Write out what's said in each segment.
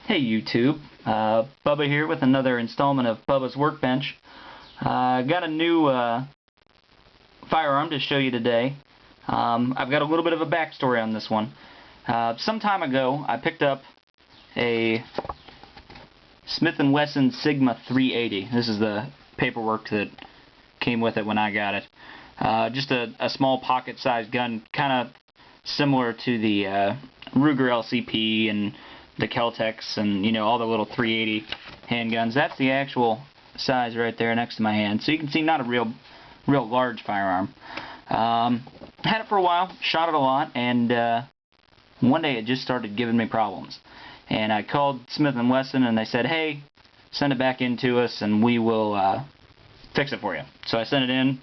Hey YouTube, Bubba here with another installment of Bubba's Workbench. Got a new firearm to show you today. I've got a little bit of a backstory on this one. Some time ago I picked up a Smith and Wesson Sigma 380. This is the paperwork that came with it when I got it. Just a small pocket-sized gun, kind of similar to the Ruger LCP and the Kel-Tecs and, you know, all the little 380 handguns. That's the actual size right there next to my hand. So you can see, not a real large firearm. Had it for a while, shot it a lot, and one day it just started giving me problems. And I called Smith and Wesson and they said, hey, send it back in to us and we will fix it for you. So I sent it in,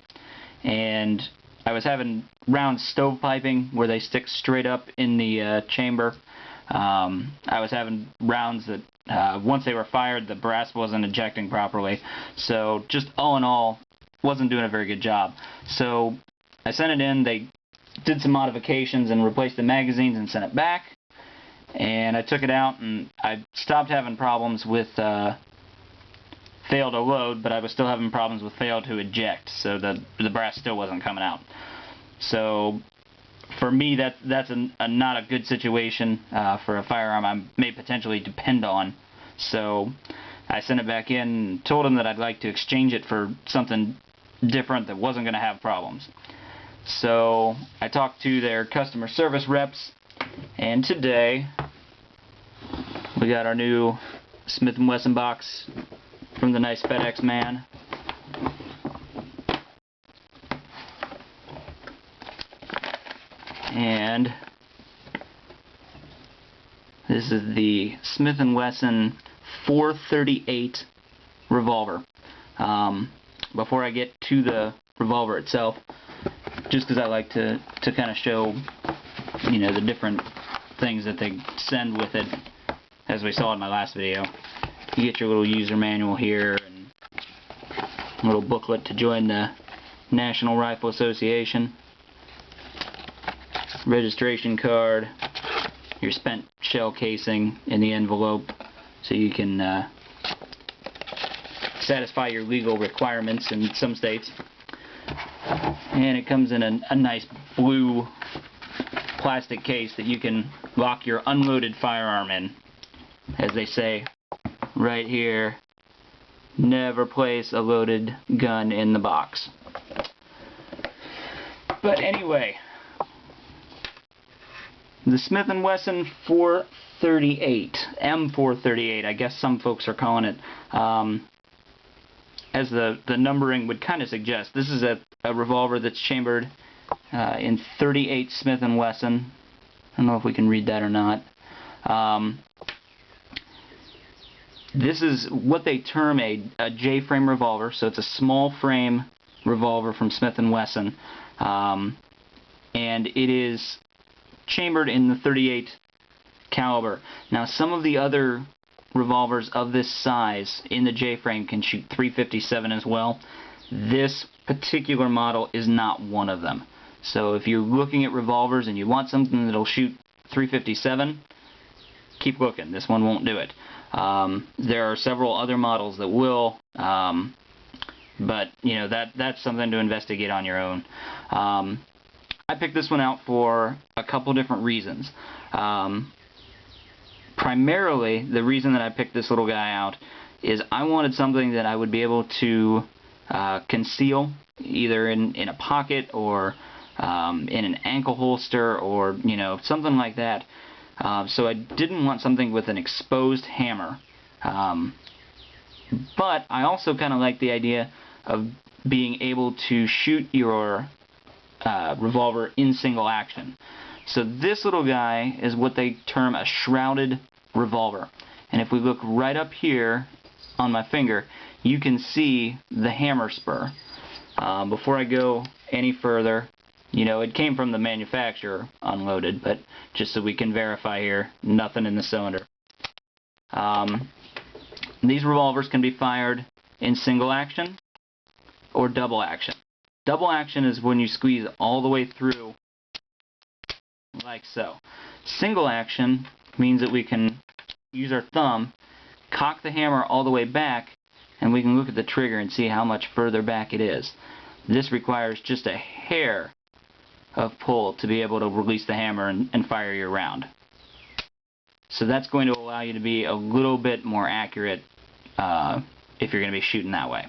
and I was having rounds stovepiping where they stick straight up in the chamber. I was having rounds that once they were fired, the brass wasn't ejecting properly. So just all in all, wasn't doing a very good job. So I sent it in, they did some modifications and replaced the magazines and sent it back. And I took it out and I stopped having problems with fail to load, but I was still having problems with fail to eject. So the brass still wasn't coming out. So for me, that's not a good situation for a firearm I may potentially depend on. So I sent it back in and told them that I'd like to exchange it for something different that wasn't going to have problems. So I talked to their customer service reps, and today we got our new Smith and Wesson box from the nice FedEx man. And this is the Smith and Wesson 438 revolver. Before I get to the revolver itself, just because I like to kind of show, you know, the different things that they send with it, as we saw in my last video. You get your little user manual here and a little booklet to join the National Rifle Association. Registration card, your spent shell casing in the envelope so you can satisfy your legal requirements in some states. And it comes in a nice blue plastic case that you can lock your unloaded firearm in. As they say right here, never place a loaded gun in the box. But anyway, the Smith and Wesson 438, M438, I guess some folks are calling it, as the numbering would kind of suggest. This is a revolver that's chambered in 38 Smith and Wesson. I don't know if we can read that or not. This is what they term a J-frame revolver, so it's a small frame revolver from Smith and Wesson, and it is chambered in the 38 caliber. Now, some of the other revolvers of this size in the J-frame can shoot .357 as well. This particular model is not one of them. So if you're looking at revolvers and you want something that'll shoot .357, keep looking. This one won't do it. There are several other models that will, but you know, that's something to investigate on your own. I picked this one out for a couple different reasons. Primarily, the reason that I picked this little guy out is I wanted something that I would be able to conceal, either in a pocket or in an ankle holster, or, you know, something like that. So I didn't want something with an exposed hammer. But I also kind of like the idea of being able to shoot your revolver in single action. So this little guy is what they term a shrouded revolver. And if we look right up here on my finger, you can see the hammer spur. Before I go any further, you know, it came from the manufacturer unloaded, but just so we can verify here, nothing in the cylinder. These revolvers can be fired in single action or double action. Double action is when you squeeze all the way through like so. Single action means that we can use our thumb, cock the hammer all the way back, and we can look at the trigger and see how much further back it is. This requires just a hair of pull to be able to release the hammer and fire your round. So that's going to allow you to be a little bit more accurate if you're going to be shooting that way.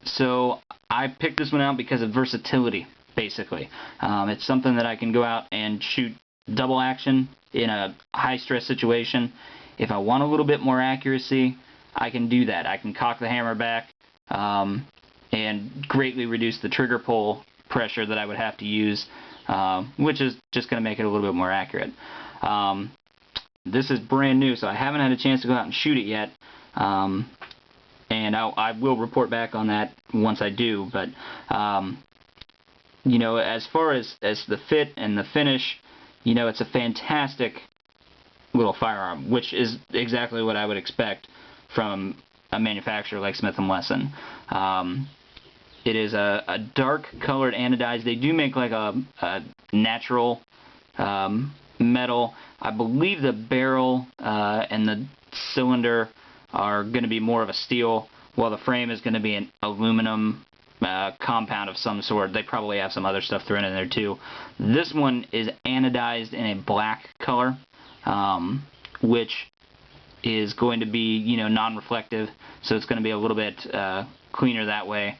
So I picked this one out because of versatility, basically. It's something that I can go out and shoot double action in a high-stress situation. If I want a little bit more accuracy, I can do that. I can cock the hammer back and greatly reduce the trigger pull pressure that I would have to use, which is just going to make it a little bit more accurate. This is brand new, so I haven't had a chance to go out and shoot it yet, and I will report back on that once I do. But you know, as far as the fit and the finish, you know, it's a fantastic little firearm, which is exactly what I would expect from a manufacturer like Smith and Wesson. It is a dark colored anodized. They do make like a natural metal. I believe the barrel and the cylinder are going to be more of a steel, while the frame is going to be an aluminum compound of some sort. They probably have some other stuff thrown in there too. This one is anodized in a black color, which is going to be, you know, non-reflective, so it's going to be a little bit cleaner that way,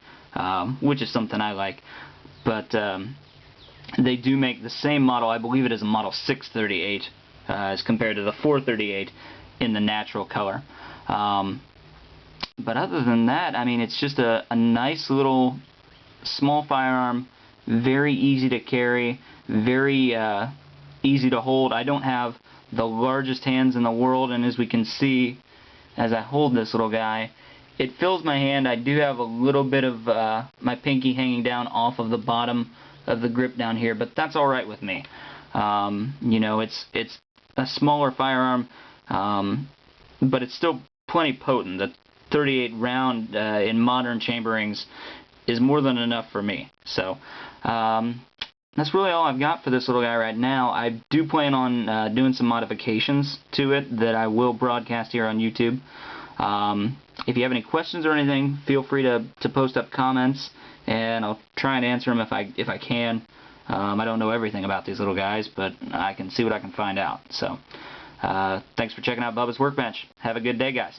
which is something I like. But they do make the same model. I believe it is a model 638 as compared to the 438 in the natural color. But other than that, I mean, it's just a nice little small firearm, very easy to carry, very easy to hold. I don't have the largest hands in the world, and as we can see as I hold this little guy, it fills my hand. I do have a little bit of my pinky hanging down off of the bottom of the grip down here, but that's alright with me. You know, it's a smaller firearm, but it's still plenty potent. The 38 round in modern chamberings is more than enough for me. So that's really all I've got for this little guy right now. I do plan on doing some modifications to it that I will broadcast here on YouTube. If you have any questions or anything, feel free to post up comments, and I'll try and answer them if I can. I don't know everything about these little guys, but I can see what I can find out. So thanks for checking out Bubba's Workbench. Have a good day, guys.